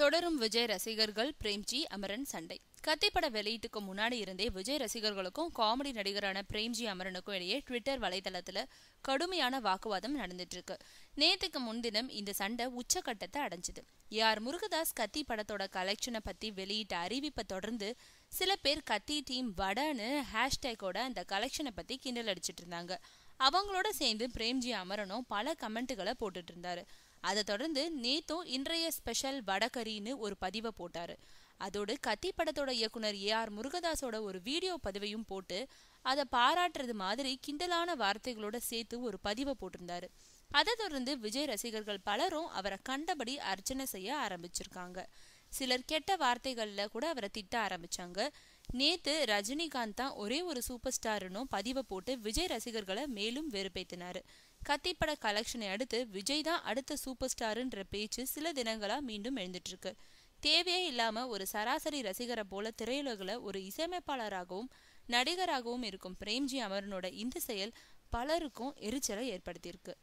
தொடரும் விஜய் ரசிகர்கள் பிரேம்ஜி அமரன் சண்டை. கத்தி பட வெளியீட்டுக்கு முன்னாடி இருந்தே விஜய் ரசிகர்களுக்கும் காமெடி நடிகரான பிரேம்ஜி அமரனுக்கும் இடையே ட்விட்டர் வலைதளத்துல கடுமையான வாக்குவாதம் நடந்துட்டு இருக்கு. நேத்துக்கு முன்தினம் இந்த சண்டை உச்சகட்டத்தை அடைஞ்சது. யார் முருகதாஸ் கத்தி படத்தோட கலெக்ஷனை பத்தி வெளியிட்ட அறிவிப்பை தொடர்ந்து சில பேர் கத்தி டீம் வடன்னு ஹேஷ்டேக்கோட அந்த கலெக்ஷனை பத்தி கிண்டல் அடிச்சிட்டு இருந்தாங்க. அவங்களோட சேர்ந்து பிரேம்ஜி அமரனும் பல கமெண்ட்டுகளை போட்டுட்டு இருந்தாரு. அதை தொடர்ந்து நேத்தும் இன்றைய ஸ்பெஷல் வடகரின்னு ஒரு பதிவை போட்டாரு. அதோடு கத்தி படத்தோட இயக்குனர் AR முருகதாஸோட ஒரு வீடியோ பதிவையும் போட்டு அதை பாராட்டுறது மாதிரி கிண்டலான வார்த்தைகளோட சேர்த்து ஒரு பதிவை போட்டிருந்தாரு. அதை தொடர்ந்து விஜய் ரசிகர்கள் பலரும் அவரை கண்டபடி அர்ச்சனை செய்ய ஆரம்பிச்சிருக்காங்க. சிலர் கெட்ட வார்த்தைகள்ல கூட அவரை திட்ட ஆரம்பிச்சாங்க. நேத்து ரஜினிகாந்த் தான் ஒரே ஒரு சூப்பர் ஸ்டார்னு பதிவை போட்டு விஜய் ரசிகர்களை மேலும் வெறுப்பேத்தினாரு. கத்திப்பட கலெக்ஷனை அடுத்து விஜய் தான் அடுத்த சூப்பர் ஸ்டாருன்ற பேச்சு சில தினங்களா மீண்டும் எழுந்துட்டு இருக்கு. தேவையே இல்லாம ஒரு சராசரி ரசிகரை போல திரையுலகில் ஒரு இசையமைப்பாளராகவும் நடிகராகவும் இருக்கும் பிரேம்ஜி அமரனோட இந்த செயல் பலருக்கும் எரிச்சலை ஏற்படுத்தியிருக்கு.